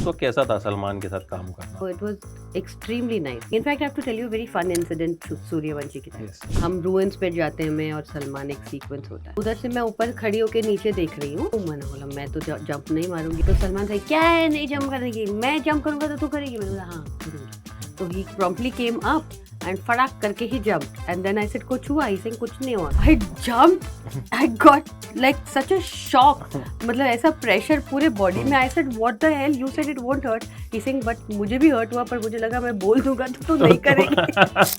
उस वक्त कैसा था सलमान के साथ काम करना? So it was extremely nice. In fact, I have to tell you a very fun incident Suryavanshi की Yes. तरह। हम रूइंस पे जाते हैं, मैं और सलमान, एक सीक्वेंस होता है। उधर से मैं ऊपर खड़ी होकर नीचे देख रही हूँ। मैंने बोला मैं तो जंप नहीं मारूंगी। तो सलमान से क्या है नहीं जंप करने की, मैं जंप करूंगा तो तू करेगी। मैंने बोला हाँ करूंगी। तो he promptly came up and फटाक करके he jump and then I said कुछ हुआ? ही सेइंग कुछ नहीं हुआ। I jump, I got like such a shock, मतलब ऐसा प्रेशर पूरे बॉडी में। I said what the hell, you said it won't hurt. He saying but मुझे भी हर्ट हुआ, पर मुझे लगा मैं बोल दूंगा तो तू नहीं करेगी।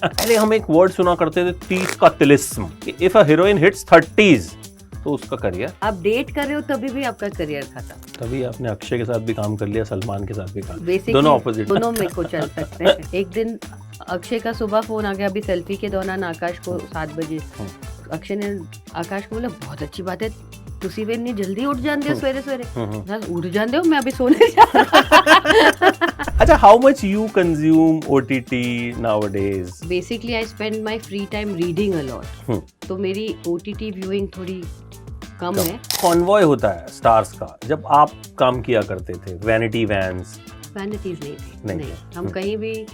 अरे हम एक वर्ड सुना करते थे 30 का तिलिस्म, if a heroine hits 30s तो उसका करियर। आप डेट कर रहे हो तभी भी आपका करियर खत्म। तभी आपने अक्षय के साथ भी काम कर लिया, सलमान के साथ भी काम। Basically, दोनों ऑपोजिट। दोनों में को चल सकते हैं। एक दिन अक्षय का सुबह फोन आ गया, अभी सेल्फी के दौरान आकाश को 7 बजे। अक्षय ने आकाश को बोला बहुत अच्छी बात है, तुसी वे इतनी जल्दी उठ जाते हो सवेरे सवेरे। उठ जाते हो, मैं अभी सोने जा। अच्छा, how much you consume OTT nowadays? Basically I spend my free time reading a lot, तो मेरी OTT व्यूइंग थोड़ी कम है। कॉन्वॉय होता है स्टार्स का, जब आप काम किया करते थे, वैनिटी वैन्स। वैनिटीज नहीं थी, नहीं। हम कहीं भी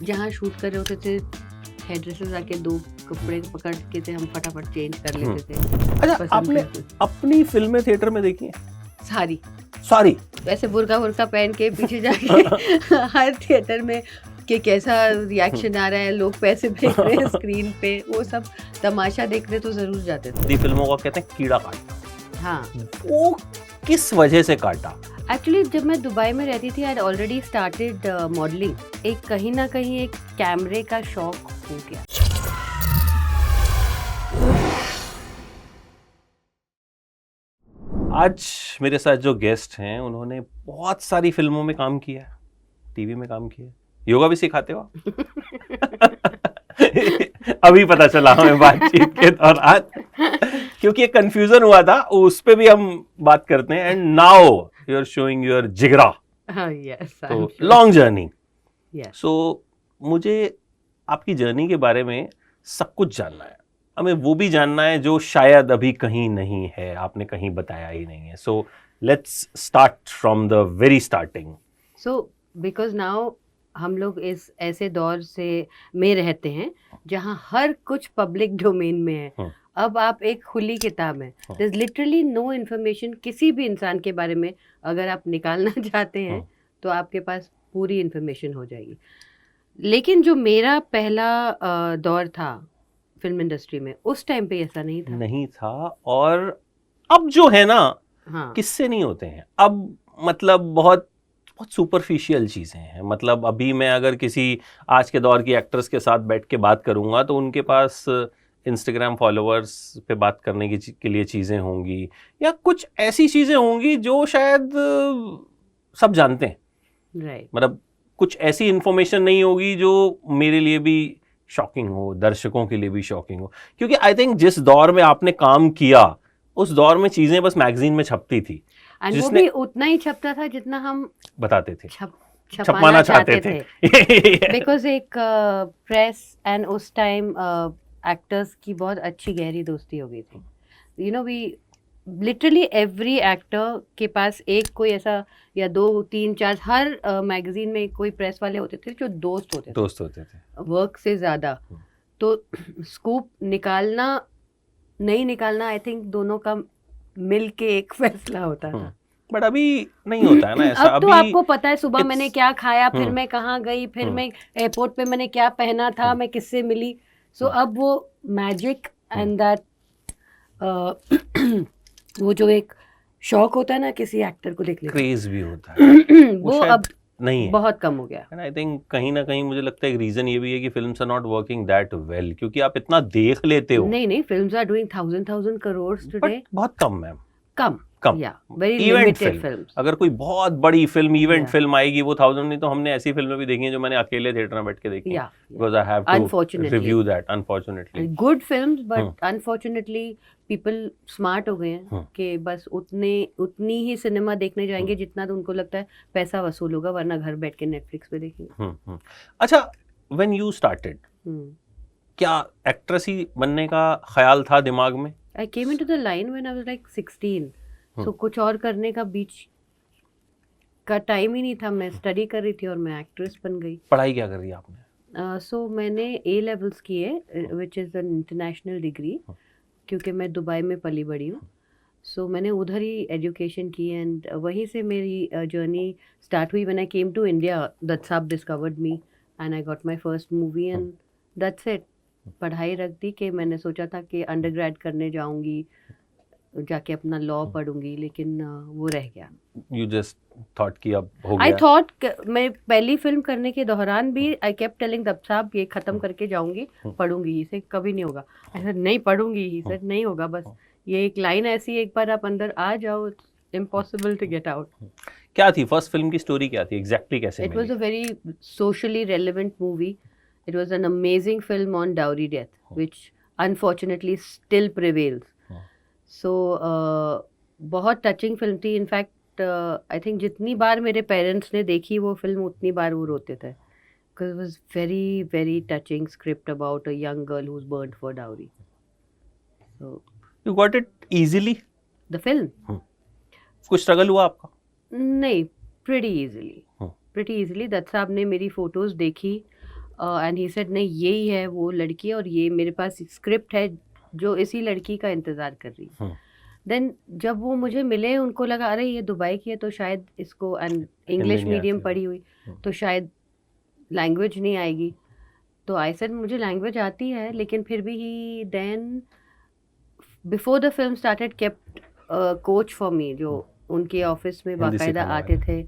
जहाँ शूट कर रहे होते थे, हेयर ड्रेसेस आके 2 कपड़े पकड़ के थे, हम फटाफट चेंज कर लेते थे। अच्छा, आपने अपनी फिल्में थिएटर में देखी हैं? सारी वैसे बुर्का पहन के पीछे जाके हर थिएटर में कि कैसा रिएक्शन आ रहा है, लोग पैसे भेज रहे हैं स्क्रीन पे, वो सब तमाशा देखने तो जरूर जाते थे। फिल्मों को कहते हैं कीड़ा काटना। हाँ, वो किस वजह से काटा? एक्चुअली जब मैं दुबई में रहती थी, आई ऑलरेडी स्टार्टेड मॉडलिंग। एक कहीं ना कहीं एक कैमरे का शौक हो गया। आज मेरे साथ जो गेस्ट हैं उन्होंने बहुत सारी फिल्मों में काम किया है, टीवी में काम किया है। योगा भी सिखाते हो अभी पता चला हमें बातचीत के दौरान, क्योंकि एक कंफ्यूजन हुआ था, उस पे भी हम बात करते हैं। And now you are showing your जिगरा, यस, तो लॉन्ग जर्नी। Yes. सो मुझे आपकी जर्नी के बारे में सब कुछ जानना है। हमें वो भी जानना है जो शायद अभी कहीं नहीं है, आपने कहीं बताया ही नहीं है। So let's start from the very starting. So because now हम लोग इस ऐसे दौर से में रहते हैं जहाँ हर कुछ पब्लिक डोमेन में है। अब आप एक खुली किताब है, there is literally no information किसी भी इंसान के बारे में। अगर आप निकालना चाहते हैं तो आपके पास पूरी इन्फॉर्मेशन हो जाएगी। लेकिन जो मेरा पहला दौर था फिल्म इंडस्ट्री में, उस टाइम पे ऐसा नहीं था। और अब जो है ना, हाँ, किससे नहीं होते हैं अब, मतलब बहुत सुपरफिशियल चीज़ें हैं। मतलब अभी मैं अगर किसी आज के दौर की एक्ट्रेस के साथ बैठ के बात करूंगा तो उनके पास इंस्टाग्राम फॉलोअर्स पे बात करने के लिए चीज़ें होंगी, या कुछ ऐसी चीज़ें होंगी जो शायद सब जानते हैं। राइट। मतलब कुछ ऐसी इंफॉर्मेशन नहीं होगी जो मेरे लिए भी शॉकिंग हो, दर्शकों के लिए भी शॉकिंग हो। क्योंकि आई थिंक जिस दौर में आपने काम किया, उस दौर में चीज़ें बस मैगजीन में छपती थी, एंड वो भी उतना ही छपता था जितना हम बताते थे, छपाना चाहते थे। बिकॉज एक प्रेस एंड उस टाइम एक्टर्स की बहुत अच्छी गहरी दोस्ती हो गई थी। You know, we literally every actor के पास एक कोई ऐसा या 2 3 4 हर मैगजीन में कोई प्रेस वाले होते थे जो दोस्त होते थे वर्क से ज़्यादा। तो स्कूप निकालना नहीं निकालना, आई थिंक दोनों का मिल के एक फैसला होता था। बट अभी नहीं होता है ना ऐसा। अब तो आपको पता है सुबह मैंने क्या खाया, फिर मैं कहाँ गई, फिर मैं एयरपोर्ट पे मैंने क्या पहना था, मैं किससे मिली। सो अब वो मैजिक एंड दैट वो जो एक शौक होता है ना किसी एक्टर को देखने का, क्रेज भी होता है वो अब नहीं है, बहुत कम हो गया। एंड आई थिंक कहीं ना कहीं मुझे लगता है एक रीजन ये भी है कि films are not working that well, क्योंकि आप इतना देख लेते हो। नहीं, films are doing 1000 crores today. बहुत कम मैम, कम कम। या very event limited film, films. अगर कोई बहुत बड़ी फिल्म, इवेंट फिल्म आएगी वो 1000, नहीं तो हमने ऐसी फिल्में भी देखी हैं जो मैंने अकेले थिएटर में बैठ के देखी, because I have to review that. Unfortunately good films, but unfortunately people smart हो गए हैं कि बस उतनी ही सिनेमा देखने जाएंगे जितना तो उनको लगता है पैसा वसूल होगा, वरना घर बैठ के नेटफ्लिक्स पे देखेंगे। अच्छा, व्हेन यू स्टार्टेड, क्या एक्ट्रेस ही बनने का ख्याल था दिमाग में? I came into the line when I was like 16, so कुछ और करने का बीच का टाइम ही नहीं था, मैं स्टडी कर रही थी और मैं एक्ट्रेस बन गई। पढ़ाई क्या कर रही है आपने? सो मैंने ए लेवल्स किए, which is an international degree, क्योंकि मैं दुबई में पली बड़ी हूँ। सो मैंने उधर ही एजुकेशन की एंड वहीं से मेरी जर्नी स्टार्ट हुई। When I came to India, Dutt साहब discovered me and I got my first movie and that's it. पढ़ाई रख दी कि मैंने सोचा था कि अंडरग्रेड करने जाऊंगी, जाके अपना लॉ पढ़ूंगी, लेकिन वो रह गया। यू जस्ट थॉट कि अब हो आई गया? थॉट, मैं पहली फिल्म करने के दौरान भी आई केप्ट टेलिंग दत्त साहब ये खत्म करके जाऊंगी, पढ़ूंगी, इसे कभी नहीं होगा। ऐसा नहीं पढ़ूंगी, ही सेड नहीं होगा, बस ये एक लाइन ऐसी, एक बार आप अंदर आ जाओ, it's impossible to get out. क्या थी फर्स्ट फिल्म की स्टोरी, क्या थी एग्जैक्टली, कैसे it was a very socially relevant movie. It was an amazing film on dowry death, which unfortunately still prevails. So बहुत टचिंग फिल्म थी। In fact I think जितनी बार मेरे पेरेंट्स ने देखी वो फिल्म, उतनी बार वो रोते थे, because it was very very touching script about a young girl who was burned for dowry. So you got it easily the film? कुछ स्ट्रगल हुआ आपका? नहीं, pretty easily। दत्त साहब ने मेरी फोटोज देखी एंड ही सेड नहीं, यही है वो लड़की और ये मेरे पास स्क्रिप्ट है जो इसी लड़की का इंतज़ार कर रही है। देन जब वो मुझे मिले, उनको लगा अरे ये दुबई की है तो शायद इसको, एंड इंग्लिश मीडियम पढ़ी हुई तो शायद लैंग्वेज नहीं आएगी। तो आई सेड मुझे लैंग्वेज आती है, लेकिन फिर भी he then before the film started kept coach for me, जो उनके ऑफिस में बाकायदा आते थे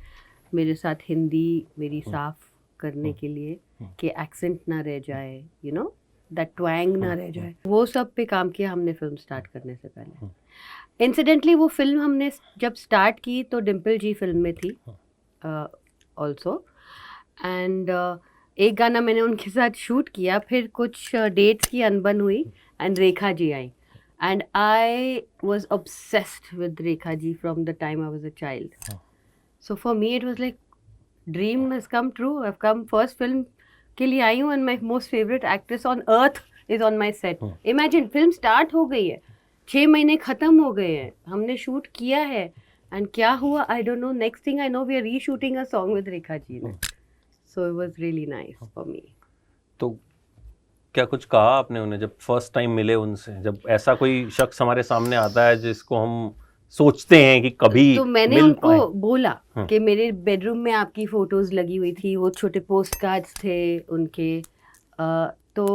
मेरे साथ हिंदी मेरी साफ करने के लिए, कि एक्सेंट ना रह जाए, यू नो दैट ट्वैंग ना रह जाए। वो सब पे काम किया हमने फिल्म स्टार्ट करने से पहले। इंसिडेंटली वो फिल्म हमने जब स्टार्ट की तो डिम्पल जी फिल्म में थी ऑल्सो, एंड एक गाना मैंने उनके साथ शूट किया। फिर कुछ डेट्स की अनबन हुई एंड रेखा जी आई, and I was obsessed with Rekha ji from the time I was a child. So for me it was like dream has come true. I've come, first film के लिए आई हूँ and my most favorite actress on earth is on my set. Imagine film start हो गई है, 6 महीने खत्म हो गए हैं, हमने शूट किया है, and क्या हुआ I don't know. Next thing I know we are reshooting a song with Rekha ji. So it was really nice for me. तो क्या कुछ कहा आपने उन्हें जब फर्स्ट टाइम मिले उनसे, जब ऐसा कोई शख्स हमारे सामने आता है जिसको हम सोचते हैं कि कभी तो मैंने मिल उनको पाए? बोला कि मेरे बेडरूम में आपकी फोटोज लगी हुई थी, वो छोटे पोस्ट कार्ड्स थे उनके, तो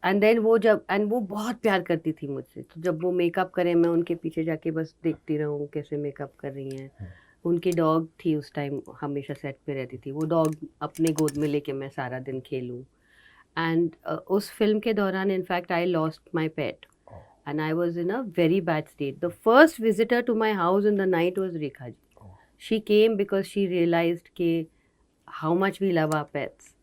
एंड देन वो जब, एंड वो बहुत प्यार करती थी मुझसे, तो जब वो मेकअप करें मैं उनके पीछे जाके बस देखती रहूँ कैसे मेकअप कर रही हैं। उनकी डॉग थी उस टाइम, हमेशा सेट पे रहती थी, वो डॉग अपने गोद में लेके मैं सारा दिन खेलूँ। एंड उस फिल्म के दौरान in fact I lost my pet and I was in a very bad state. The first visitor to my house in the night was Rekha ji. She came because she realized ke how much we love our pets.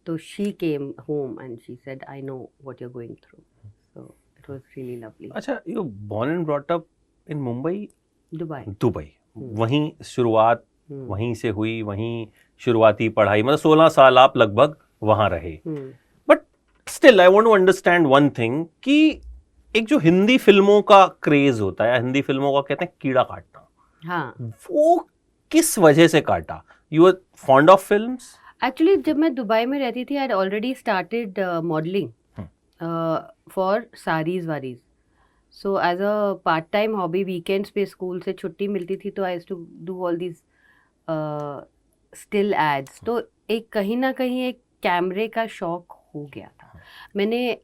So she came home and she said, I know what you're going through. So it was really lovely. अच्छा, you born and brought up in Mumbai? Dubai. वहीं शुरुआत वहीं से हुई, वहीं शुरुआती पढ़ाई, मतलब 16 साल आप लगभग वहाँ रहे। But still I want to understand one thing, कि एक जो हिंदी फिल्मों का क्रेज होता है, हिंदी फिल्मों का कहते हैं कीड़ा काटना, हाँ, वो किस वजह से काटा? You are fond of films? Actually जब मैं दुबई में रहती थी, I had already started modelling for saris वारीज। So as a part time hobby, weekends पे स्कूल से छुट्टी मिलती थी तो I used to do all these still ads. तो एक कहीं ना कहीं एक कैमरे का शौक हो गया था। मैंने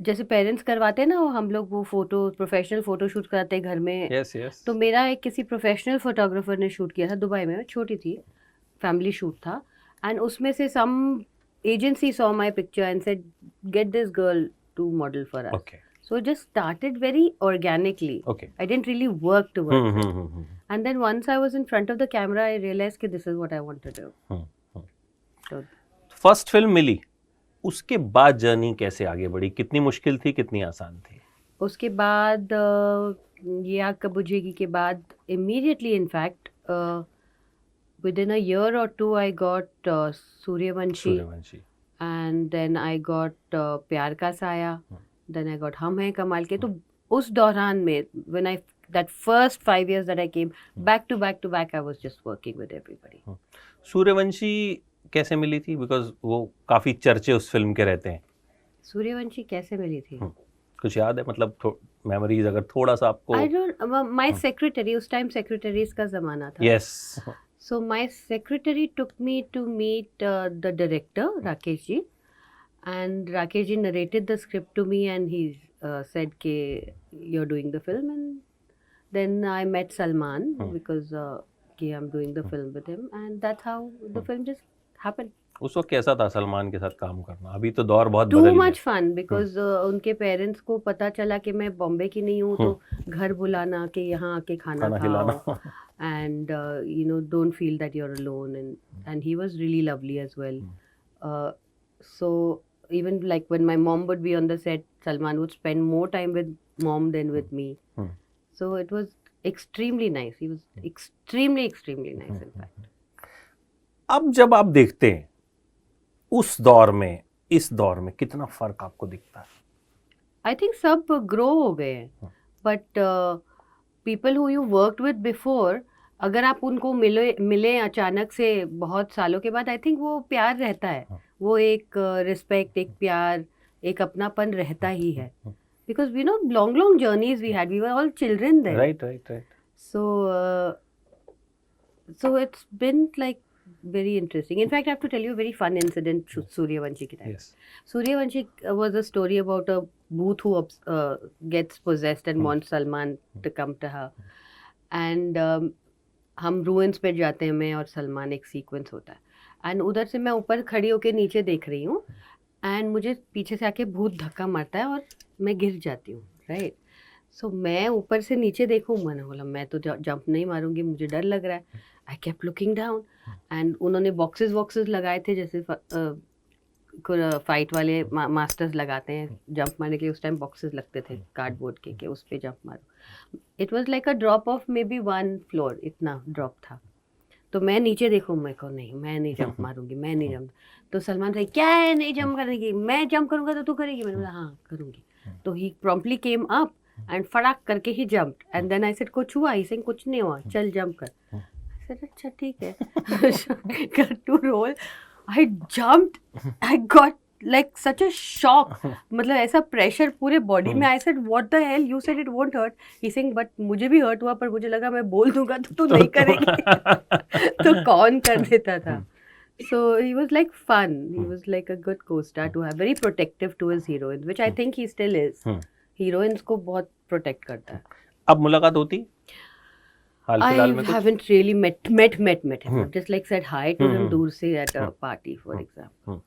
जैसे पेरेंट्स करवाते हैं ना, हम लोग वो फोटो, प्रोफेशनल फोटो शूट कराते हैं घर में। yes. तो मेरा एक किसी प्रोफेशनल फोटोग्राफर ने शूट किया था दुबई में, मैं छोटी थी, फैमिली शूट था, एंड उसमें से some agency saw my picture and said get this girl to model for us. So it just started very organically. I didn't really work towards it. And then once I was in front of the camera, I realized that this is what I want to do. So first film मिली, उसके बाद journey कैसे आगे बढ़ी? कितनी मुश्किल थी, कितनी आसान थी? उसके बाद ये आग कब बुझेगी के बाद, immediately in fact within a year or two I got Suryavanshi, and then I got प्यार का साया, then I got हम हैं कमाल के। तो उस दौरान में when I that first 5 years that I came back to back, I was just working with everybody. Suryavanshi कैसे मिली थी? बिकॉज वो काफी चर्चे उस फिल्म के रहते हैं. सूर्यवंशी कैसे मिली थी? कुछ याद है? मतलब मेमोरीज अगर थोड़ा सा आपको. I don't. My secretary, उस टाइम secretaries का जमाना था. Yes. So my secretary took me to meet the director Rakesh ji, and Rakesh ji narrated the script to me, and he said ke you're doing the film, and then I met Salman because ke I'm doing the film with him, and that's how the film just happened. उस वक्त कैसा था सलमान के साथ काम करना? अभी तो दौर बहुत Too बदल गया. much fun because उनके पेरेंट्स को पता चला कि मैं बॉम्बे की नहीं हूँ, तो घर बुलाना कि यहाँ आके खाना खिलाना. खाओ, and don't feel that you're alone, and he was really lovely as well. So even like when my mom would be on the set, Salman would spend more time with mom than with me. So it was extremely nice. He was extremely nice in fact. अब जब आप देखते हैं उस दौर में इस दौर में कितना फर्क आपको दिखता है? I think सब ग्रो हो गए हैं, but people who you worked with before, अगर आप उनको मिले अचानक से बहुत सालों के बाद, आई थिंक वो प्यार रहता है, वो एक रिस्पेक्ट, एक प्यार, एक अपनापन रहता ही है. Because we know long journeys we had, we were all children there. Right. So it's been like very interesting. In fact, I have to tell you a very fun incident to Suryavanshi ki time. Yes. Suryavanshi was a story about a booth who gets possessed and wants Salman to come to her. And हम ruins पे जाते हैं, मैं और सलमान, एक sequence होता है, and उधर से मैं ऊपर खड़ी होके नीचे देख रही हूँ, एंड मुझे पीछे से आके भूत धक्का मारता है और मैं गिर जाती हूँ. राइट. सो मैं ऊपर से नीचे देखूँ, मैंने बोला मैं तो जंप नहीं मारूंगी, मुझे डर लग रहा है. I kept looking down, and उन्होंने बॉक्सेस लगाए थे जैसे फाइट वाले मास्टर्स लगाते हैं जंप मारने के लिए. उस टाइम बॉक्सेस लगते थे कार्डबोर्ड के उस पर जंप मारो. It was like a drop of may be 1 floor, इतना ड्रॉप था. तो मैं नीचे देखूँ, मैं को नहीं, मैं नहीं जंप मारूंगी, मैं नहीं जंप. तो सलमान भाई क्या है नहीं जंप करेगी? मैं जंप करूंगा तो तू करेगी? मैंने बोला हाँ करूंगी. तो he promptly came up and फटाक करके he jumped, and then I said कुछ हुआ? ही सेइंग कुछ नहीं हुआ, चल जंप कर. आई सेड अच्छा ठीक है. Got to roll, I jumped, I got like such a shock, मतलब ऐसा प्रेशर पूरे बॉडी में. I said what the hell, you said it won't hurt. He saying but मुझे भी हर्ट हुआ, पर मुझे लगा मैं बोल दूंगा तो तू नहीं करेगी. तो कौन कर देता था. So he was like fun. He was like a good co-star to have, very protective to his heroines, which I think he still is. Heroines को बहुत protect करता है. अब मुलाकात होती हाल फिलहाल में? I haven't really met him. Just like said hi to him दूर से at a party, for example.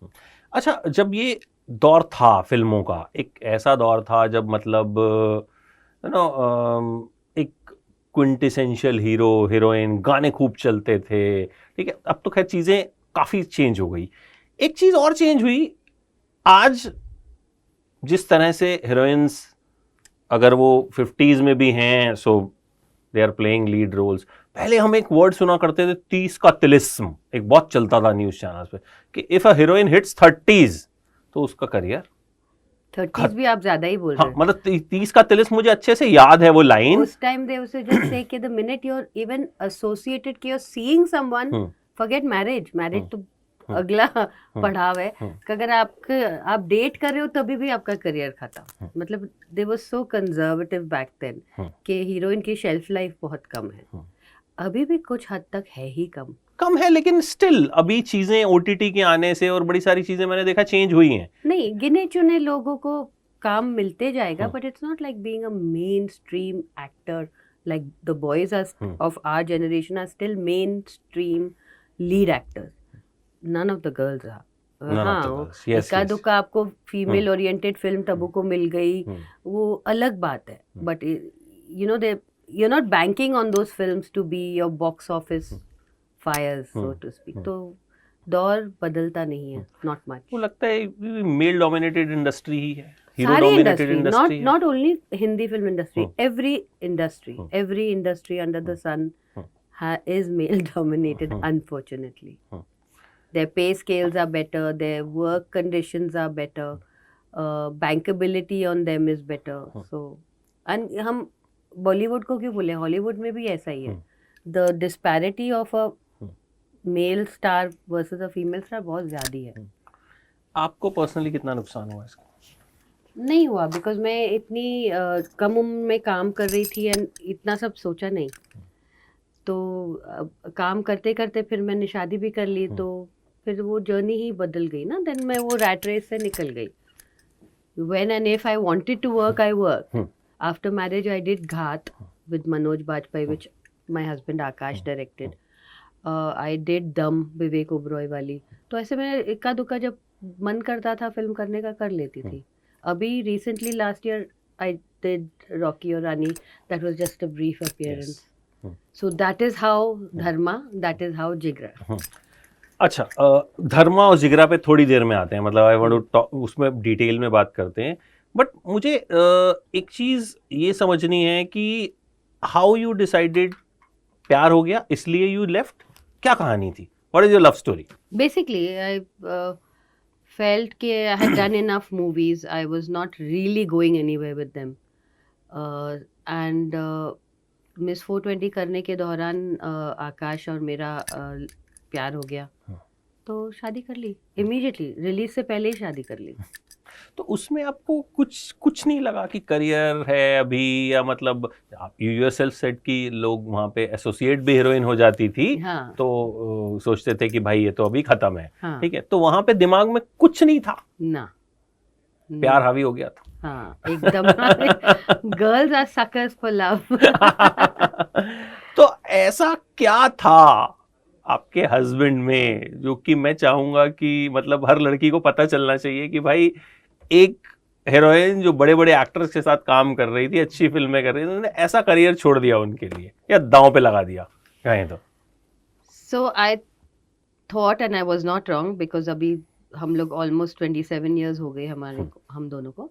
अच्छा, जब ये दौर था फिल्मों का, एक ऐसा दौर था जब मतलब एक क्विंटेसेंशियल हीरो हीरोइन, गाने खूब चलते थे. ठीक है, अब तो खैर चीज़ें काफ़ी चेंज हो गई. एक चीज़ और चेंज हुई, आज जिस तरह से हीरोइंस, अगर वो 50s में भी हैं, so they are playing lead roles. पहले हम एक वर्ड सुना करते थे 30 का तिलिस्म, एक बहुत चलता था न्यूज़ चैनल्स पे, कि if a heroine hits 30s तो उसका करियर 30s भी आप ज्यादा ही बोल रहे हैं. हैं. मतलब 30 का तिलिस्म, मुझे अच्छे से याद है वो लाइन. उस टाइम दे उसे जस्ट से कि the minute you are even associated कि you are seeing someone, forget marriage. Marriage तो अगला पड़ाव है. अगर आप डेट कर रहे हो तभी भी आपका करियर खत्म. मतलब they was so conservative back then कि हीरोइन की शेल्फ लाइफ बहुत कम है. अभी भी कुछ हद तक है ही कम है, लेकिन स्टिल अभी चीजें OTT के आने से और बड़ी सारी चीजें मैंने देखा चेंज हुई हैं. नहीं, गिने चुने लोगों को काम मिलते जाएगा, but it's not like being a mainstream actor. Like the boys of our generation are still mainstream lead actors. None of the girls are. हाँ, इक्का दुक्का आपको फीमेल ओरिएंटेड फिल्म तबू को मिल गई, वो अलग बात है. But you know you're not banking on those films to be your box office fires, so to speak. तो दौर बदलता नहीं है, not much. वो लगता है मेल डोमिनेटेड इंडस्ट्री ही है, सारी industry, not only Hindi film industry, every industry under the sun is male dominated, unfortunately. Their pay scales are better, their work conditions are better, bankability on them is better. So and हम बॉलीवुड को क्यों बोले, Hollywood में भी ऐसा ही है. The disparity of a male star versus a female star बहुत ज़्यादा है. आपको पर्सनली कितना नुकसान हुआ इसका? नहीं हुआ, बिकॉज मैं इतनी कम उम्र में काम कर रही थी एंड इतना सब सोचा नहीं. तो काम करते करते फिर मैंने शादी भी कर ली, तो फिर वो जर्नी ही बदल गई ना. देन मैं वो रैट रेस से निकल गई. When and if I wanted to work I work. After marriage I did Ghaath with Manoj Bajpayee which my husband Akash directed. I did Dum Vivek Oberoi वाली. तो ऐसे में इक्का दुक्का जब मन करता था फिल्म करने का कर लेती थी. अभी recently last year I did Rocky और Rani. That was just a brief appearance. So that is how Dharma, that is how Jigra. अच्छा, धर्मा और जिगरा पे थोड़ी देर में आते हैं, मतलब आई वांट टू उसमें डिटेल में बात करते हैं. बट मुझे एक चीज़ ये समझनी है कि हाउ यू डिसाइडेड, प्यार हो गया इसलिए यू लेफ्ट, क्या कहानी थी, what is your love story? Basically, I felt कि I had done enough movies. I was not really going anywhere with them. And miss 420 करने के दौरान आकाश और मेरा प्यार हो गया. तो शादी कर ली इमीडिएटली, रिलीज से पहले ही शादी कर ली. तो उसमें आपको कुछ नहीं लगा कि करियर है अभी, या मतलब यू योरसेल्फ सेड कि लोग वहाँ पे एसोसिएट भी हीरोइन हो जाती थी. हाँ. तो सोचते थे कि भाई ये तो अभी खत्म है. हाँ. ठीक है, तो वहाँ पे दिमाग में कुछ नहीं था ना, प्यार हावी हो गया था. हाँ एकदम. Girls are suckers for love. तो ऐसा क्या था आपके हस्बैंड में जो कि मैं चाहूंगा कि मतलब हर लड़की को पता चलना चाहिए कि भाई एक हीरोइन जो बड़े बड़े एक्टर्स के साथ काम कर रही थी, अच्छी फिल्में कर रही थी, उन्होंने ऐसा करियर छोड़ दिया उनके लिए, या दांव पे लगा दिया कहें तो? So I thought and I was not wrong, because अभी हम लोग ऑलमोस्ट 27 ईयर्स हो गए हमारे हम दोनों को.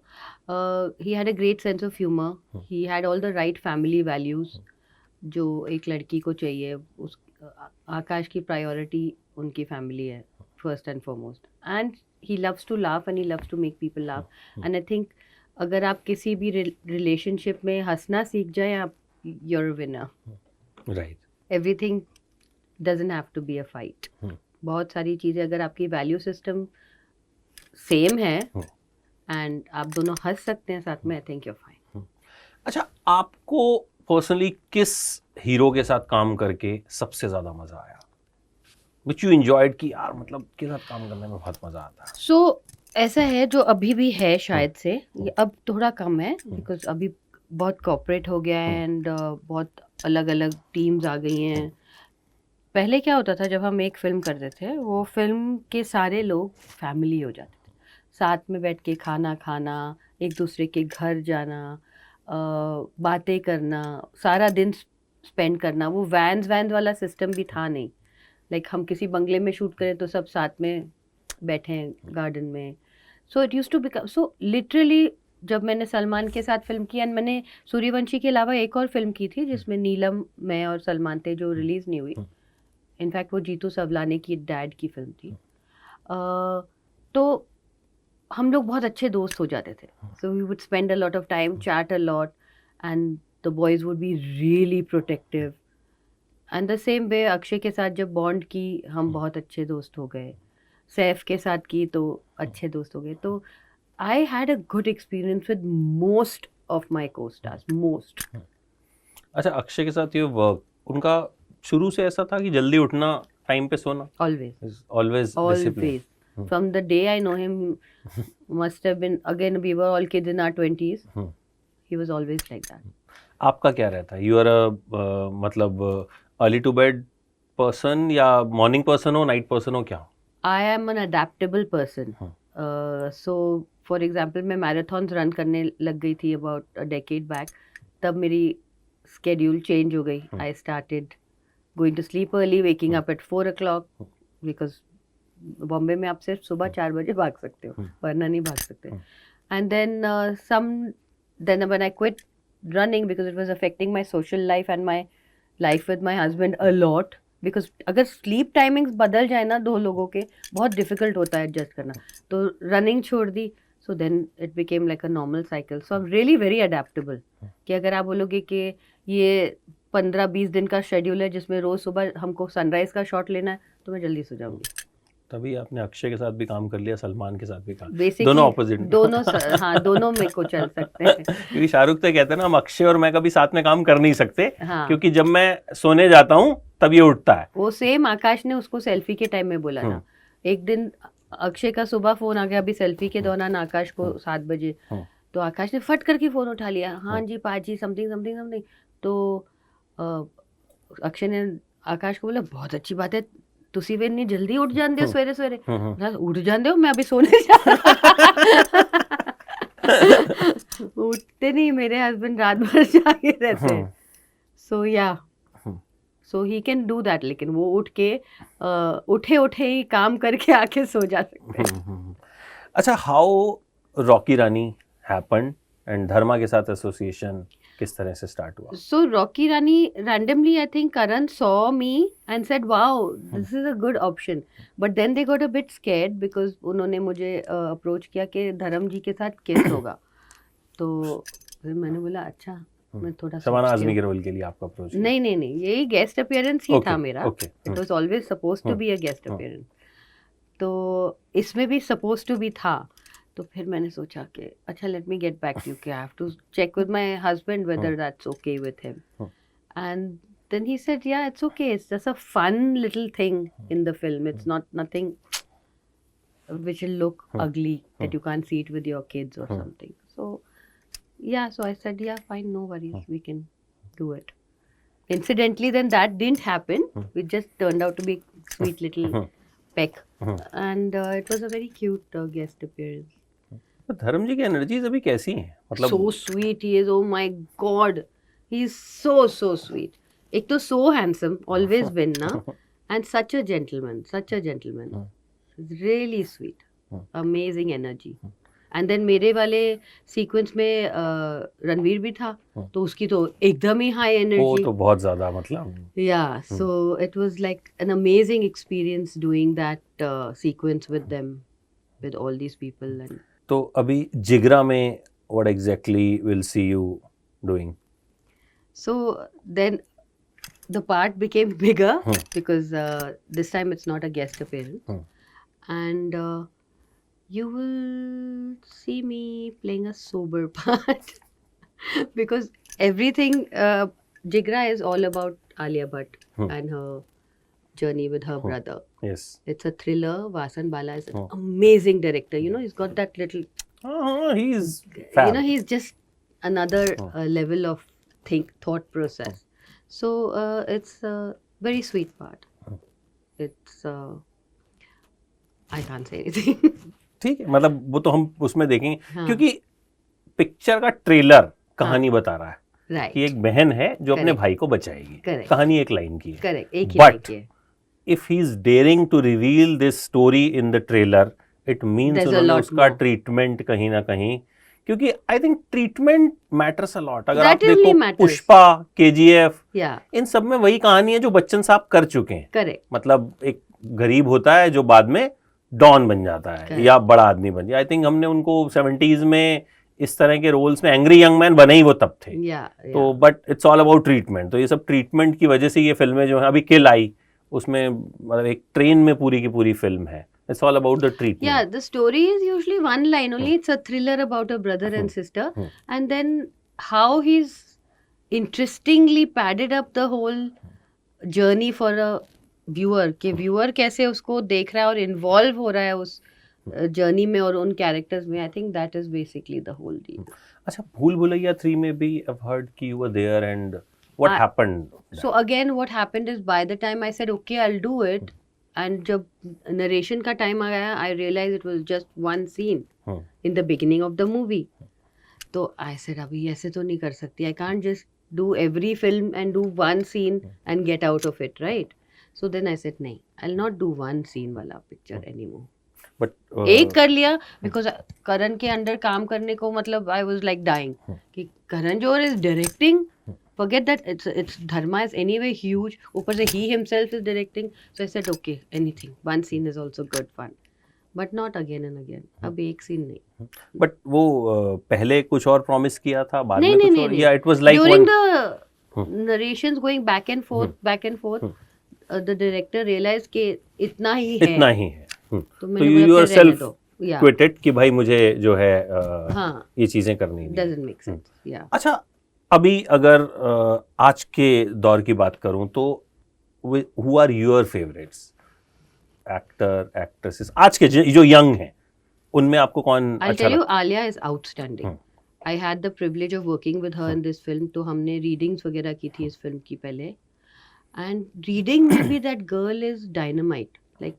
He had a great sense of humour. He had all the right family values जो एक लड़की को चाहिए. उस आकाश की प्रायोरिटी उनकी फैमिली है first and foremost. And he loves to laugh and he loves to make people laugh. And I think अगर आप किसी भी रिलेशनशिप में हंसना सीख जाए, आप you are a winner. Right. Everything doesn't have to be a fight. बहुत सारी चीज़ें अगर आपकी वैल्यू सिस्टम सेम है एंड आप दोनों हंस सकते हैं साथ में, I think you are fine. अच्छा, आपको पर्सनली किस हीरो के साथ काम करके सबसे ज्यादा मजा आया, विच यू एंजॉयड कि यार मतलब के साथ काम करने में बहुत मजा आता है? सो ऐसा है जो अभी भी है शायद से, ये अब थोड़ा कम है बिकॉज अभी बहुत कॉर्पोरेट हो गया है एंड बहुत अलग अलग टीम्स आ गई हैं. पहले क्या होता था, जब हम एक फिल्म करते थे वो फिल्म के सारे लोग फैमिली हो जाते थे. साथ में बैठ के खाना खाना, एक दूसरे के घर जाना, बातें करना, सारा दिन स्पेंड करना. वो वैन वाला सिस्टम भी था नहीं. लाइक हम किसी बंगले में शूट करें तो सब साथ में बैठे हैं गार्डन में. So it used to become so literally. जब मैंने सलमान के साथ फिल्म की एंड मैंने सूर्यवंशी के अलावा एक और फिल्म की थी जिसमें नीलम, मैं और सलमान थे, जो रिलीज़ नहीं हुई. इनफैक्ट वो जीतू सवलाने की डैड की फिल्म थी. तो हम लोग बहुत अच्छे दोस्त हो जाते थे. So we would spend a lot of time, chat a lot, and the boys would be really protective. And the same way Akshay के साथ जब बॉन्ड की हम बहुत अच्छे दोस्त हो गए. सैफ के साथ की तो अच्छे दोस्त हो गए. तो I had a good experience with most of my को स्टार्स, मोस्ट. अच्छा, अक्षय के साथ ये वर्क उनका शुरू से ऐसा था कि जल्दी उठना, टाइम पे सोना? Always. Discipline. From the day I know him, must have been, again we were all kids in our 20s. He was always like that. आपका क्या रहता है? You are a मतलब early to bed person या morning person हो, night person हो, क्या? I am an adaptable person. So for example, मैं marathons run करने लग गई थी about a decade back. तब मेरी schedule change हो गई. I started going to sleep early, waking up at 4 o'clock, because Bombay में आप सिर्फ सुबह 4 बजे भाग सकते हो, वरना नहीं भाग सकते. And then when I quit running because it was affecting my social life and my life with my husband a lot, because अगर sleep timings बदल जाए ना दो लोगों के, बहुत difficult होता है adjust करना. तो running छोड़ दी. So then it became like a normal cycle. So I'm really very adaptable. कि अगर आप बोलोगे कि ये 15-20 दिन का शेड्यूल है जिसमें रोज सुबह हमको सनराइज का शॉट लेना है तो मैं जल्दी सो जाऊंगी. तभी आपने अक्षय के साथ भी काम कर लिया, सलमान के साथ भी काम. Basically, दोनों ऑपोजिट. हाँ दोनों मेरे को चल सकते हैं. क्योंकि शाहरुख तो कहते हैं ना, हम अक्षय और मैं कभी साथ में काम कर नहीं सकते, हाँ. क्योंकि जब मैं सोने जाता हूँ तब ये उठता है. वो सेम आकाश ने उसको सेल्फी के टाइम में बोला था. एक दिन अक्षय का सुबह फोन आ गया अभी सेल्फी के दौरान आकाश को 7 बजे. तो आकाश ने फट करके फोन उठा लिया. हाँ जी पाजी समथिंग समथिंग समथिंग. तो अक्षय ने आकाश को बोला बहुत अच्छी बात है तुसी वे इतनी जल्दी उठ जाते हो सवेरे सवेरे. उठ जाते हो मैं अभी सोने जा. उठते नहीं मेरे हस्बैंड रात भर जागे रहते हैं. सो या सो ही कैन डू दैट. लेकिन वो उठ के उठे उठे ही काम करके आके सो जा सकते हैं. अच्छा, how Rocky Rani happened and Dharma के साथ एसोसिएशन किस तरह से स्टार्ट हुआ? So Rocky Rani, randomly I think Karan saw me and said wow this is a good option, but then they got a bit scared because उन्होंने मुझे approach किया कि धर्म जी के साथ किस होगा. तो फिर मैंने बोला अच्छा मैं थोड़ा शबाना आज़मी के रोल के लिए आपका अप्रोच? नहीं यही गेस्ट अपीयरेंस ही था मेरा. It was always suppose to be a guest appearance. तो इसमें भी सपोज टू बी था. तो फिर मैंने सोचा कि अच्छा let me get back to you, I have to check with my husband whether that's okay with him. And then he said yeah it's okay, it's just a fun little thing in the film. It's not nothing which will look ugly that you can't see it with your kids or something. So yeah, so I said yeah fine, no worries, we can do it. Incidentally then that didn't happen. It just turned out to be a sweet little peck. And it was a very cute guest appearance. तो धर्म जी की energies अभी कैसी हैं? मतलब so sweet he is, oh my god, he is so sweet. एक तो so handsome, always win na, and such a gentleman, really sweet, amazing energy. And then मेरे वाले सीक्वेंस में रणवीर भी था तो उसकी तो एकदम ही हाई एनर्जी. वो तो बहुत ज्यादा मतलब. Yeah, so it was like an amazing experience doing that sequence with them, with all these people. And तो अभी जिगरा में what exactly will see you doing? so then the part became bigger because this time it's not a guest appearance. And you will see me playing a sober part because everything Jigra is all about Alia Bhatt and her journey with her brother. Yes. It's a thriller. Vasan Bala is an amazing director. You know, he's got that little. He's fab. You know, he's just another level of thought process. So it's a very sweet part. It's I can't say anything. ठीक है, मतलब वो तो हम उसमें देखेंगे. क्योंकि picture का ट्रेलर कहानी बता रहा है Right. कि एक बहन है जो अपने भाई को बचाएगी. Correct. कहानी एक लाइन की है. Correct. एक ही But लाइन की है. if he is daring to reveal this story in the trailer, it means There's a उन्होंने lot उसका more. ट्रीटमेंट कहीं ना कहीं, क्योंकि I think treatment matters a lot. अगर That आप really देखो matters. Pushpa, KGF, Yeah. इन सब में वही कहानी है जो बच्चन साहब कर चुके हैं. Correct. मतलब एक गरीब होता है जो बाद में डॉन बन जाता है Correct. या बड़ा आदमी बन जाता है. आई थिंक हमने उनको 70s में इस तरह के रोल्स में, एंग्री यंग मैन बने ही वो तब थे. Yeah. तो but it's all about treatment. तो ये सब ट्रीटमेंट की वजह से ये फिल्में जो है, अभी किल आई उसमें मतलब एक ट्रेन में पूरी की पूरी फिल्म है. It's all about the treatment. Yeah, the story is usually one line only. It's a thriller about a brother and sister. And then how he's interestingly padded up the whole journey for a viewer. कि viewer कैसे उसको देख रहा है और involve हो रहा है उस जर्नी में और उन कैरेक्टर्स में. I think that is basically the whole deal. अच्छा, भूल भुलैया 3 में भी I've heard कि you were there and what happened? So again what happened is by the time I said okay I'll do it, and जब narration का time आ गया I realized it was just one scene in the beginning of the movie. तो I said अभी ऐसे तो नहीं कर सकती. I can't just do every film and do one scene and get out of it, right? So then I said नहीं, I'll not do one scene वाला picture anymore. But एक कर लिया बिकॉज करण के अंडर काम करने को मतलब आई वाज लाइक डाइंग कि Karan Johar is directing. forget that it's Dharma is anyway huge, ऊपर से he himself is directing. So I said okay, anything, one scene is also good fun. But not again and again. अब एक scene नहीं. But वो पहले कुछ और promise किया था, बाद नहीं, में नहीं, कुछ नहीं, और, नहीं. या it was like During one. the narrations going back and forth, the director realized कि इतना ही है. इतना ही है. तो तो मैंने यू बोला योर फिर रहने सेल्फ दो. Yeah, क्विटेड कि भाई मुझे जो है हाँ, ये चीजें करनी नहीं. doesn't make sense. Yeah. अच्छा, अभी अगर आज के दौर की बात करूं तो who are your favourites actor actresses आज के जो यंग हैं, उनमें आपको कौन I'll अच्छा tell you, लगता है? Alia is outstanding. I had the privilege of working with her in this film. तो हमने readings वगैरह की थी इस फिल्म की पहले. And reading में भी that girl is dynamite. Like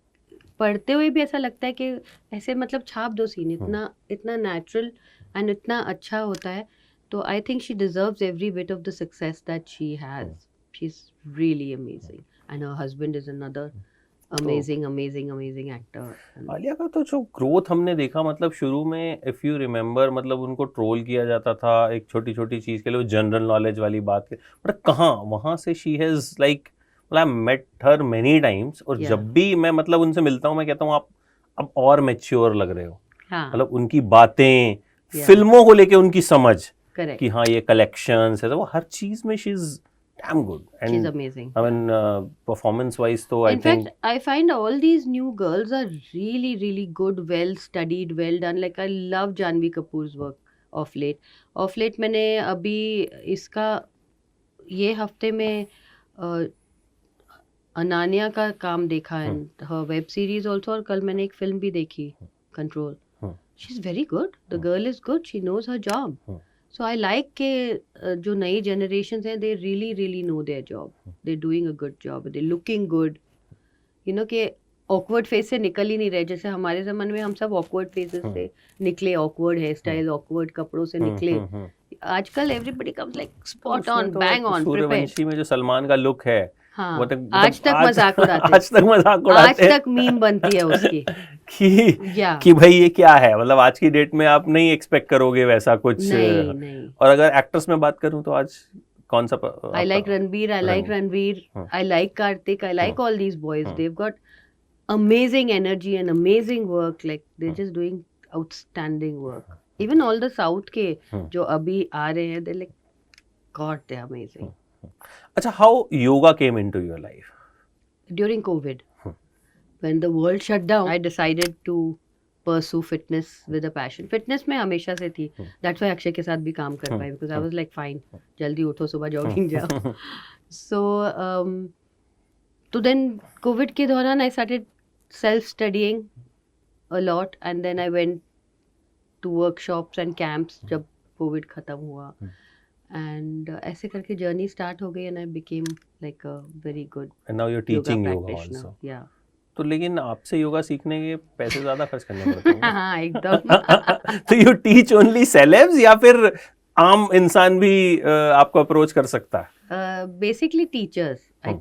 पढ़ते हुए भी ऐसा लगता है कि ऐसे मतलब छाप दो सीन, इतना natural and इतना अच्छा होता है. तो I think she deserves every bit of the success that she has. She's really amazing. And her husband is another amazing actor. Alia का तो जो ग्रोथ हमने देखा, मतलब शुरू में इफ यू रिमेम्बर, मतलब उनको ट्रोल किया जाता था एक छोटी छोटी चीज के लिए, जनरल नॉलेज वाली बात के, बट कहाँ वहां से she has like, I met her many times, और Yeah. जब भी मैं मतलब उनसे मिलता हूँ मैं कहता हूँ आप अब और मैच्योर लग रहे हो. हाँ, मतलब उनकी बातें, Yeah. फिल्मों को लेके उनकी समझ correct. कि हाँ ये कलेक्शंस है, तो वो हर चीज में she is damn good. She's And amazing. I mean performance wise तो I In think fact, I find all these new girls are really good, well studied, well done. Like I love Janhvi Kapoor's work of late. Of late मैंने अभी इसका ये हफ्ते में अनान्या का काम देखा है, her web series also, और कल मैंने एक फिल्म भी देखी, Control. She's very good. The girl is good. She knows her job. So I like के जो नई generations हैं, they really know their job. They're doing a good job. They're looking good. You know कि awkward face से निकल ही नहीं रहे. जैसे हमारे ज़माने में हम सब awkward faces से निकले, awkward hairstyle, awkward कपड़ों से निकले. आजकल everybody comes like spot on, bang on, prepared. Suryavanshi में जो सलमान का लुक है, हाँ, वो तक आज तक मजाक उड़ाते हैं. आज तक मजाक उड़ाते आज तक मीम बनती है उसकी. कि भाई ये क्या है, मतलब आज की डेट में आप नहीं एक्सपेक्ट करोगे वैसा कुछ. नहीं. और अगर एक्ट्रेस में बात करूं तो आज कौन सा I like Ranbir, I like Ranveer, I like Karthik, I like all these boys. They've got amazing energy and amazing work. Like they're just doing outstanding work. Even all the South के जो अभी आ रहे हैं, they're like, God, they're amazing. अच्छा, how yoga came into your life? During COVID, when the world shut down, I decided to pursue fitness with a passion. Fitness में हमेशा से थी. That's why अक्षय के साथ भी काम कर पाई, because I was like, fine, जल्दी उठो, सुबह जॉगिंग जाओ. So, तो then COVID के दौरान I started self-studying a lot, and then I went to workshops and camps जब COVID खत्म हुआ. And ऐसे करके जर्नी स्टार्ट हो गई, and I became like a very good And now you're teaching yoga practitioner. also. Yeah. तो लेकिन आपसे योगा सीखने के पैसे ज्यादा खर्च करने पड़ते हैं. हाँ, एकदम. तो यू टीच ओनली सेलेब्स या फिर आम इंसान भी आपको अप्रोच कर सकता है? Basically teachers. I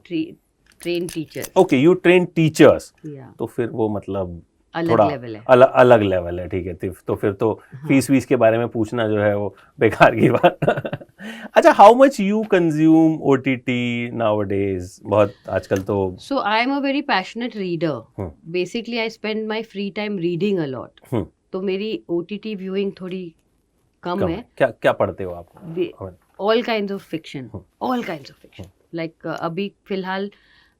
train teachers. Okay, you train teachers. Yeah. तो फिर वो मतलब अलग थोड़ा लेवल है. अलग लेवल है. ठीक है, तो फिर तो फीस वीस के बारे में पूछना जो है वो बेकार की बात. अच्छा, how much you consume OTT nowadays? बहुत आजकल तो. So I am a very passionate reader. Basically I spend my free time reading a lot. तो मेरी OTT viewing थोड़ी कम है. क्या पढ़ते हो आप? All kinds of fiction. All kinds of fiction. Like अभी फिलहाल,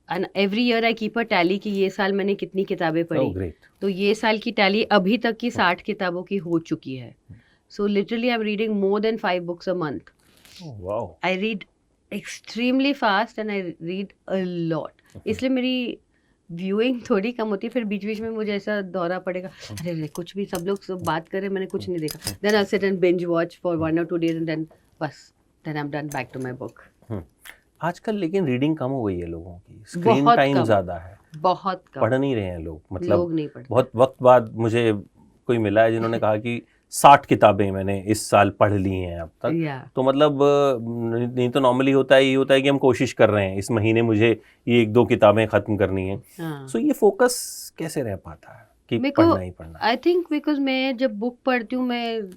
and every year I keep a tally कि ये साल मैंने कितनी किताबें पढ़ी. Oh, great. तो ये साल की टैली अभी तक की 60 किताबों की हो चुकी है. So literally I'm reading more than 5 books a month. Oh, wow. I read extremely fast and I read a lot. इसलिए मेरी व्यूइंग थोड़ी कम होती है. फिर बीच बीच में मुझे ऐसा दौरा पड़ेगा, अरे कुछ भी सब लोग सब बात कर रहे, मैंने कुछ नहीं देखा. Then I'll sit and binge watch for 1 or 2 days and then बस, then I'm done back to my book. आजकल लेकिन रीडिंग कम हो गई है लोगों की. स्क्रीन बहुत टाइम कम. ज्यादा है. बहुत कम. पढ़ नहीं रहे हैं लोग. मतलब लोग नहीं पढ़ते. बहुत वक्त बाद मुझे कोई मिला है जिन्होंने कहा कि 60 किताबें मैंने इस साल पढ़ ली हैं अब तक. Yeah. तो मतलब नहीं तो नॉर्मली होता है कि हम कोशिश कर रहे हैं इस महीने मुझे ये 1-2 किताबें खत्म करनी है. सो ये फोकस कैसे रह पाता है कि पढ़ना ही पढ़ना? आई थिंक बिकॉज मैं जब बुक पढ़ती हूँ मैं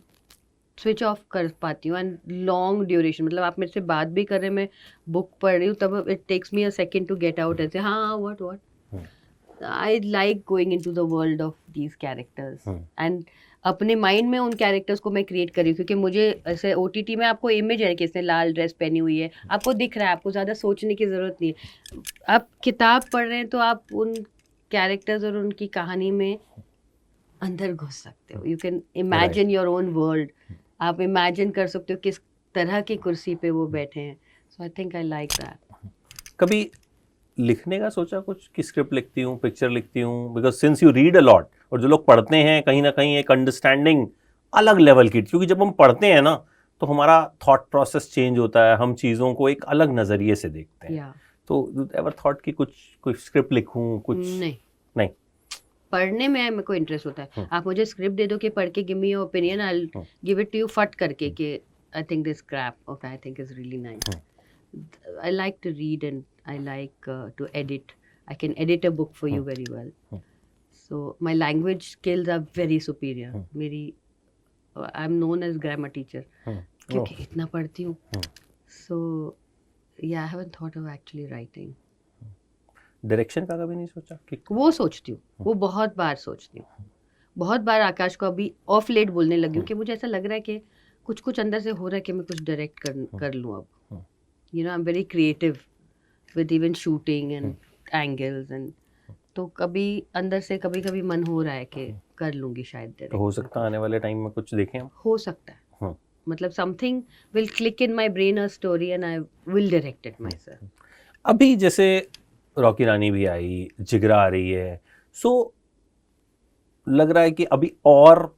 स्विच ऑफ कर पाती हूँ. एंड लॉन्ग ड्यूरेशन, मतलब आप मेरे से बात भी कर रहे हैं, मैं बुक पढ़ रही हूँ, तब it takes me a second to get out. ऐसे हाँ what I like going into the world of these characters and अपने माइंड में उन कैरेक्टर्स को मैं क्रिएट करी, क्योंकि मुझे ऐसे OTT में आपको इमेज है कि इसने लाल ड्रेस पहनी हुई है, आपको दिख रहा है, आपको ज़्यादा सोचने की ज़रूरत नहीं है. आप किताब पढ़ रहे हैं तो आप उन कैरेक्टर्स और उनकी कहानी में अंदर घुस सकते हो. You can imagine your own world. आप इमेजिन कर सकते हो किस तरह की कुर्सी पे वो बैठे हैं. So I think I like that. कभी लिखने का सोचा कुछ कि स्क्रिप्ट लिखती हूँ, पिक्चर लिखती हूँ? Because since you read a lot, और जो लोग पढ़ते हैं कहीं ना कहीं एक अंडरस्टैंडिंग अलग लेवल की, क्योंकि जब हम पढ़ते हैं ना तो हमारा थॉट प्रोसेस चेंज होता है, हम चीज़ों को एक अलग नज़रिए से देखते हैं. तो एवर थॉट कि कुछ स्क्रिप्ट लिखूँ? कुछ नहीं. पढ़ने में मेरे को इंटरेस्ट होता है. आप मुझे स्क्रिप्ट दे दो कि पढ़ के give me your opinion, I will give it to you फट करके कि I think this crap of I think is really nice. I like to read and I like to edit. I can edit a book for you very well. So my language skills are very superior. मेरी I'm known as grammar teacher क्योंकि इतना पढ़ती हूँ. So yeah, I haven't thought of actually writing. Direction का कभी नहीं सोचा कि? वो सोचती हूँ, वो बहुत बार सोचती हूँ. बहुत बार आकाश को अभी ऑफ लेट बोलने लगी हूँ कि मुझे ऐसा लग रहा है कि कुछ अंदर से हो रहा है कि मैं कुछ डायरेक्ट कर लूँ अब. You know, I'm very creative with even shooting and angles and तो कभी अंदर से कभी मन हो रहा है कि कर लूँगी शायद. तो हो सकता है आने वाले टाइम में कुछ देखें हम? हो सकता है. मतलब something will click in my brain a story and I will direct it myself. अभी जैसे रॉकी रानी भी आई, जिगरा आ रही है, सो लग रहा है कि अभी और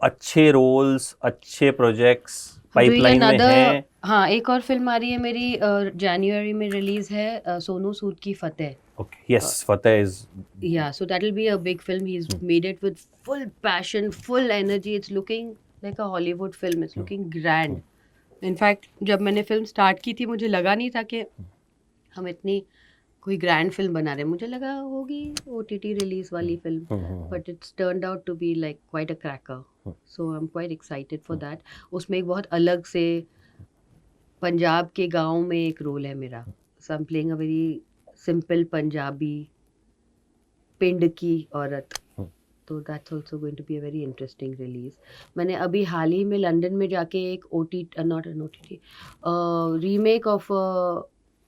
अच्छे रोल्स, अच्छे प्रोजेक्ट्स पाइपलाइन में हैं. हाँ, एक और फिल्म आ रही है मेरी, जनवरी में रिलीज है, सोनू सूद की फतेह. Okay, yes, Fateh is. Yeah, so that will be a big film. He's made it with full passion, full energy. It's looking like a Hollywood film. It's looking grand. In fact, जब मैंने film start की थी मुझे लगा नहीं था कि हम इतनी कोई ग्रैंड फिल्म बना रहे हैं. मुझे लगा होगी OTT रिलीज वाली फिल्म, but it's turned out to be like quite a cracker. So I am quite excited for that. उसमें एक बहुत अलग से पंजाब के गांव में एक रोल है मेरा. So I am playing a very simple Punjabi पिंड की औरत. तो that's also going to be a very interesting release. मैंने अभी हाल ही में लंदन में जाके एक not an OTT remake of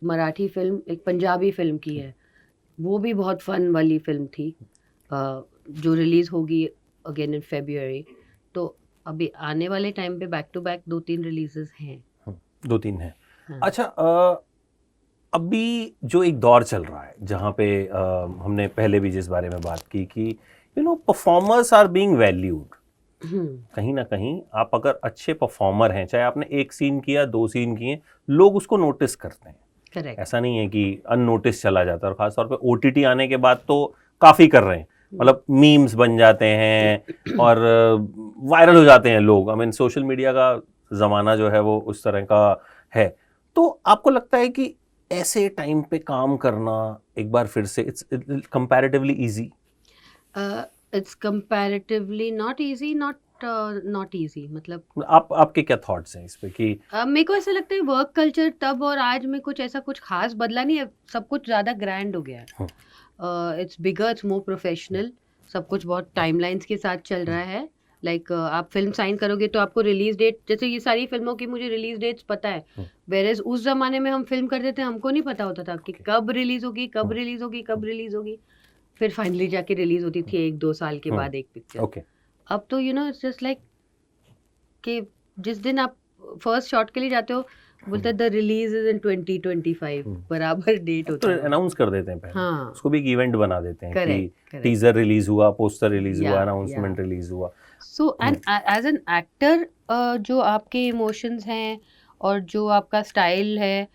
Marathi film, एक पंजाबी फिल्म की है. वो भी बहुत फन वाली फिल्म थी, जो रिलीज होगी अगेन इन February. तो अभी आने वाले टाइम पे बैक टू बैक 2-3 रिलीजेस हैं. 2-3 हैं. अच्छा, अभी जो एक दौर चल रहा है जहाँ पे हमने पहले भी जिस बारे में बात की कि you know performers are being valued. कहीं ना कहीं आप अगर अच्छे परफॉर्मर हैं, चाहे आपने 1 सीन किया, 2 सीन किए, लोग उसको नोटिस करते हैं. Correct. ऐसा नहीं है कि अननोटिस चला जाता है. और खासतौर पे OTT आने के बाद तो काफ़ी कर रहे हैं. मतलब मीम्स बन जाते हैं और वायरल हो जाते हैं लोग. आई मीन सोशल मीडिया का ज़माना जो है वो उस तरह का है. तो आपको लगता है कि ऐसे टाइम पे काम करना एक बार फिर से it's comparatively easy? It's comparatively not easy, not easy. मतलब आपके क्या थॉट्स हैं इस पे कि? मेरे को ऐसा लगता है वर्क कल्चर तब और आज में कुछ खास बदला नहीं है. सब कुछ ज़्यादा ग्रैंड हो गया है. It's bigger, it's more professional. सब कुछ बहुत टाइमलाइंस के साथ चल रहा है. लाइक आप फिल्म साइन करोगे तो आपको रिलीज डेट, जैसे ये सारी फिल्मों की मुझे रिलीज डेट्स पता है. वेरेज उस जमाने में हम फिल्म करते थे, हमको नहीं पता होता था कि कब रिलीज होगी. फिर फाइनली जाके रिलीज होती थी 1-2 साल के बाद एक पिक्चर. अब तो you know it's just like कि जिस दिन आप फर्स्ट शॉट के लिए जाते हो बोलते हैं द रिलीज इज इन 2025, बराबर डेट होता है. तो अनाउंस कर देते हैं पहले. हाँ, उसको भी एक इवेंट बना देते हैं कि टीजर रिलीज हुआ, पोस्टर रिलीज हुआ, अनाउंसमेंट रिलीज हुआ. So and as an actor जो आपके इमोशंस हैं और जो आपका स्टाइल है,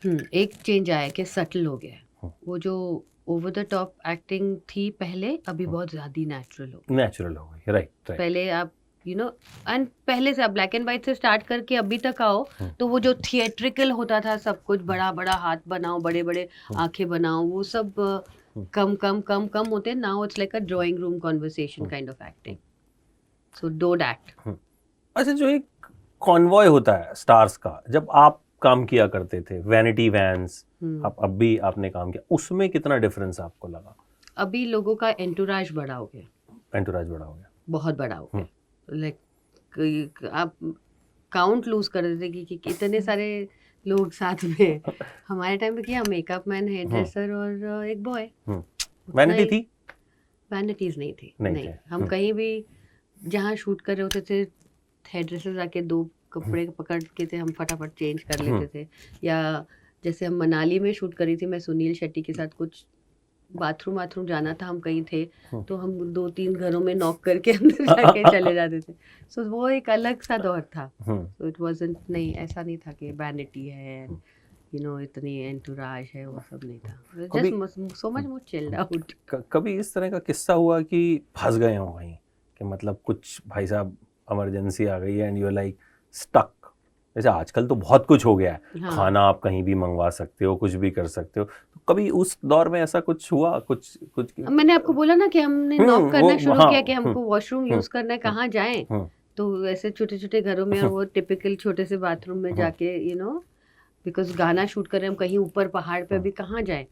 एक चेंज आया कि सटल हो गया है. वो जो ओवर द टॉप एक्टिंग थी पहले, अभी बहुत ज़्यादा नेचुरल हो गई. राइट. पहले आप यू नो एंड पहले से आप ब्लैक एंड वाइट से स्टार्ट करके अभी तक आओ तो वो जो थिएट्रिकल होता था, सब कुछ बड़ा बड़ा हाथ बनाओ, बड़े बड़े आंखें बनाओ, वो सब कम होते. Now it's like a drawing room conversation kind of acting. So don't act. अच्छा, जो एक कॉन्वॉय होता है स्टार्स का, जब आपका काम किया करते थे, वैनिटी वैन्स, हम्म। अब भी आपने काम किया, उसमें कितना डिफरेंस आपको लगा? अभी लोगों का एंटूराज बड़ा हो गया, एंटूराज बड़ा हो गया, बहुत बड़ा हो गया। लाइक आप काउंट लूज कर देते कि इतने सारे लोग साथ में। हमारे टाइम पे क्या, मेकअप मैन, हेयर ड्रेसर और एक बॉय। वैनिटी थी? वैनिटीज नहीं थी, नहीं नहीं। थे। हम कहीं भी जहाँ शूट कर रहे होते थे, हेयर ड्रेसर आके 2 कपड़े पकड़ के थे, हम फटाफट चेंज कर लेते थे। या जैसे हम मनाली में शूट करी थी मैं सुनील शेट्टी के साथ, कुछ बाथरूम जाना था, हम कहीं थे तो हम 2-3 घरों में नॉक करके अंदर जाके चले जाते थे। सो वो एक अलग सा दौर था। सो इट वाजंट, नहीं ऐसा नहीं था कि वैनिटी है, यू नो इतनी एंटूराज है, वो सब नहीं था। Just so much more chilled out. कभी इस तरह का किस्सा हुआ कि फंस गए हो कहीं, कि मतलब कुछ भाई साहब इमरजेंसी आ गई है and you are like stuck? जैसे आजकल तो बहुत कुछ हो गया है, हाँ। खाना आप कहीं भी मंगवा सकते हो, कुछ भी कर सकते हो, तो कभी उस दौर में ऐसा कुछ हुआ? कुछ मैंने आपको बोला ना कि हमने नॉक करना शुरू किया कि हमको वॉशरूम यूज करना है, कहाँ जाएं। तो ऐसे छोटे छोटे घरों में, और वो टिपिकल छोटे से बाथरूम में जाके, यू नो, बिकॉज गाना शूट कर रहे हैं हम कहीं ऊपर पहाड़ पे, अभी कहाँ जाएं।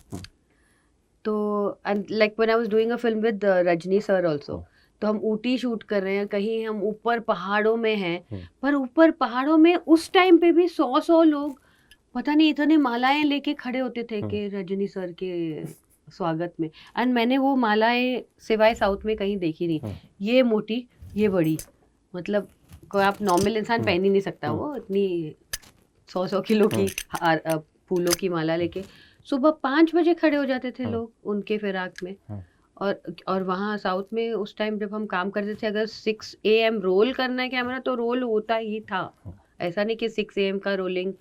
तो like when I was doing a film with Rajni sir also, तो हम ऊटी शूट कर रहे हैं, कहीं हम ऊपर पहाड़ों में हैं, पर ऊपर पहाड़ों में उस टाइम पे भी 100 लोग पता नहीं इतने मालाएं लेके खड़े होते थे कि रजनी सर के स्वागत में। एंड मैंने वो मालाएं सिवाय साउथ में कहीं देखी नहीं, ये मोटी, ये बड़ी, मतलब कोई आप नॉर्मल इंसान पहन ही नहीं सकता वो इतनी 100 किलो की फूलों की माला लेके। सुबह 5 बजे खड़े हो जाते थे लोग उनके फिराक में। और वहाँ साउथ में उस टाइम जब हम काम करते थे, अगर 6 AM रोल करना है कैमरा तो रोल होता ही था। ऐसा नहीं कि 6 AM का रोलिंग।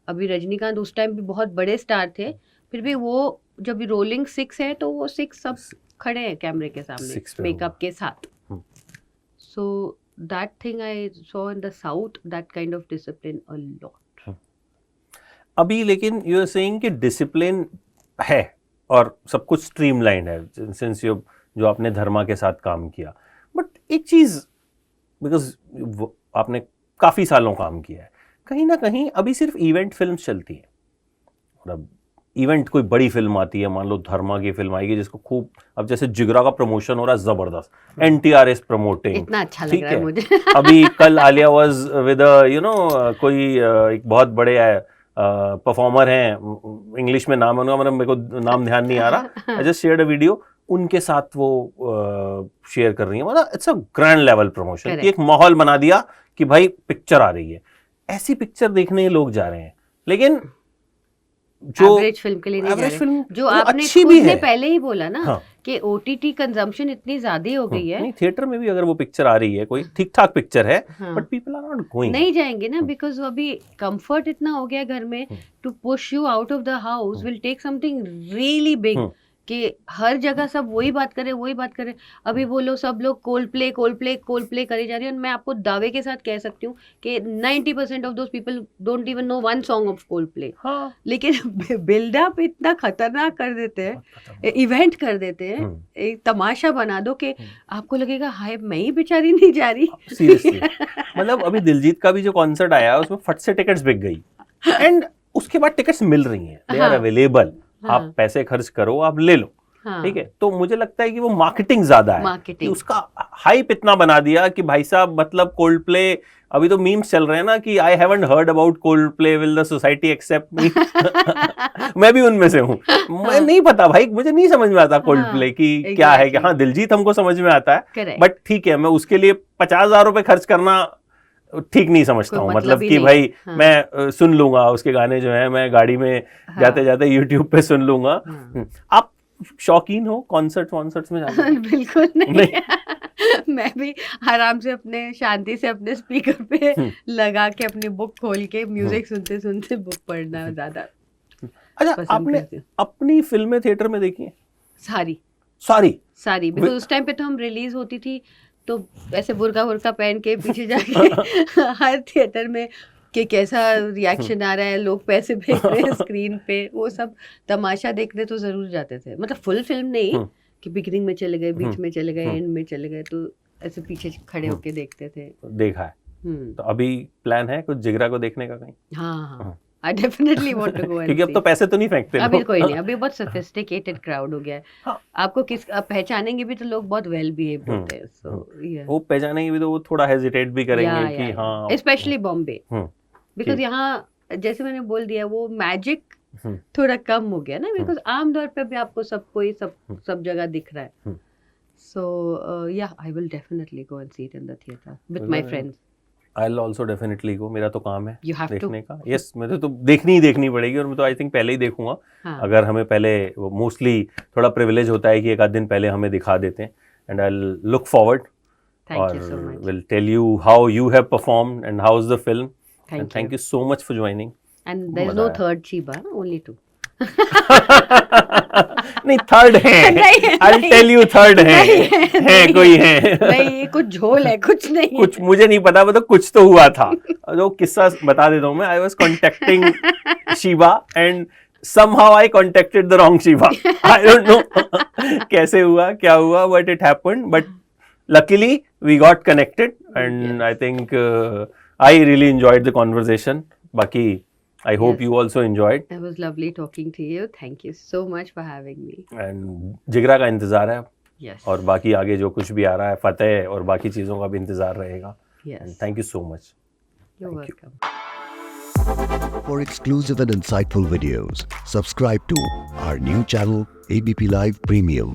अभी रजनीकांत उस टाइम भी बहुत बड़े स्टार थे, फिर भी वो जब रोलिंग 6 है तो वो 6 सब खड़े हैं कैमरे के सामने मेकअप के साथ। So that thing I saw in the south, that kind of discipline a lot. अभी लेकिन यू आर सेइंग कि डिसिप्लिन है और सब कुछ स्ट्रीमलाइंड है, सिंस जो आपने धर्मा के साथ काम किया। बट एक चीज़, बिकॉज आपने काफ़ी सालों काम किया है, कहीं ना कहीं अभी सिर्फ इवेंट फिल्म चलती हैं। मतलब इवेंट कोई बड़ी फिल्म आती है, मान लो धर्मा की फिल्म आएगी जिसको खूब, अब जैसे जिगरा का प्रमोशन हो रहा है जबरदस्त, NTR इज प्रमोटिंग, इतना अच्छा लग रहा है मुझे। अभी कल Alia was with you know कोई एक बहुत बड़े परफॉर्मर हैं, इंग्लिश में नाम है उनका, मतलब मेरे को नाम ध्यान नहीं आ रहा, I just shared a video, उनके साथ वो शेयर कर रही है। मतलब it's a grand level promotion कि एक माहौल बना दिया कि भाई पिक्चर आ रही है। ऐसी पिक्चर देखने लोग जा रहे हैं, लेकिन जो एवरेज फिल्म के लिए नहीं जा रहे, जो आपने अच्छी खुद भी ने है पहले ही बोला ना, हाँ, कि OTT कंजम्पशन इतनी ज्यादा हो गई है। नहीं, थिएटर में भी अगर वो पिक्चर आ रही है, कोई ठीक ठाक पिक्चर है, but people are not going, नहीं जाएंगे ना, बिकॉज अभी कंफर्ट इतना हो गया घर में। To push you out of the house will take something really big, कि हर जगह सब वही बात करे। अभी बोलो सब लोग कोल्ड प्ले करे जा रही है, और मैं आपको दावे के साथ कह सकती हूँ कि 90% of those people don't even know one song of cold play. लेकिन बिल्डअप इतना खतरनाक कर देते हैं, इवेंट कर देते हैं, एक तमाशा बना दो कि आपको लगेगा हाय मैं ही बेचारी नहीं जा रही। सीरियसली मतलब अभी दिलजीत का भी जो कॉन्सर्ट आया उसमें फट से टिकट्स बिक गई, एंड उसके बाद टिकट्स मिल रही हैं, दे आर अवेलेबल, आप पैसे खर्च करो, आप ले लो, ठीक है। तो मुझे लगता है कि वो मार्केटिंग ज्यादा है, कि उसका हाइप इतना बना दिया कि भाई साहब, मतलब कोल्ड प्ले, अभी तो मीम्स चल रहे हैं ना कि I haven't heard about Coldplay, will the society accept me. मैं भी उनमें से हूँ, मैं नहीं पता भाई, मुझे नहीं समझ में आता कोल्ड प्ले की क्या है। कि हाँ, दिलजीत हमको समझ में आता है, बट ठीक है, मैं उसके लिए 50,000 रुपए खर्च करना ठीक नहीं समझता हूँ। मतलब कि भाई मैं सुन लूंगा उसके गाने जो है, मैं गाड़ी में जाते जाते यूट्यूब पे सुन लूंगा। आप शौकीन हो कॉन्सर्ट्स में जाने? बिल्कुल नहीं। मैं भी आराम से अपने शांति से अपने स्पीकर पे लगा के अपनी बुक खोल के म्यूजिक सुनते सुनते बुक पढ़ना ज्यादा। अच्छा, आपने अपनी फिल्में थिएटर में देखी हैं? सारी बिकॉज उस टाइम पे तो हम रिलीज होती थी तो ऐसे बुर्का पहन के पीछे जाके हर थिएटर में कि कैसा रिएक्शन आ रहा है, लोग पैसे भेज रहे हैं स्क्रीन पे, वो सब तमाशा देखने तो जरूर जाते थे। मतलब फुल फिल्म नहीं कि बिगिनिंग में चले गए, बीच में चले गए, एंड में चले गए, तो ऐसे पीछे खड़े होके देखते थे। देखा है। तो अभी प्लान है कुछ जिगरा को देखने का कहीं? हाँ, I definitely want to go and क्योंकि अब तो see. पैसे तो नहीं फेंकते अभी लोग। कोई नहीं, अभी बहुत sophisticated crowd हो गया है। हाँ। आपको आप पहचानेंगे भी तो लोग बहुत well behaved होते हैं, so yeah. वो पहचानेंगे भी तो वो थोड़ा हेजिटेट भी करेंगे कि हाँ, especially Bombay, because ठीक। यहाँ जैसे मैंने बोल दिया वो मैजिक हम्म। थोड़ा कम हो गया ना, बिकॉज आमतौर पे भी आपको सब जगह दिख रहा है। So yeah, I will definitely go and see it in the theater with my friends. I'll also definitely go, मेरा तो काम है You have to. देखने का। यस, मुझे तो देखनी पड़ेगी, और मैं तो आई थिंक पहले ही देखूंगा। हाँ। अगर हमें पहले, मोस्टली थोड़ा प्रिविलेज होता है कि एक आध दिन पहले हमें दिखा देते हैं, and I look forward Thank you so much. will tell you how you have performed and how is the film. And thank you. you so much for joining. And there's मजा no आया। third Shiba, only 2. नहीं, third है। I'll tell you third है कोई है। नहीं, ये कुछ झोल है, कुछ नहीं है। कुछ मुझे नहीं पता, मतलब कुछ तो हुआ था। जो किस्सा बता देता हूँ मैं। I was contacting Shiva and somehow I contacted the wrong Shiva. I don't know कैसे हुआ, क्या हुआ, but it happened. But luckily we got connected, and I think I really enjoyed the conversation. बाकी I hope you also enjoyed. It was lovely talking to you. Thank you so much for having me. And जिगरा का इंतजार है, Yes. और बाकी आगे जो कुछ भी आ रहा है, फतेह और बाकी चीज़ों का भी इंतजार रहेगा। Yes. And thank you so much. You're Thank you. welcome. For exclusive and insightful videos, subscribe to our new channel ABP Live Premium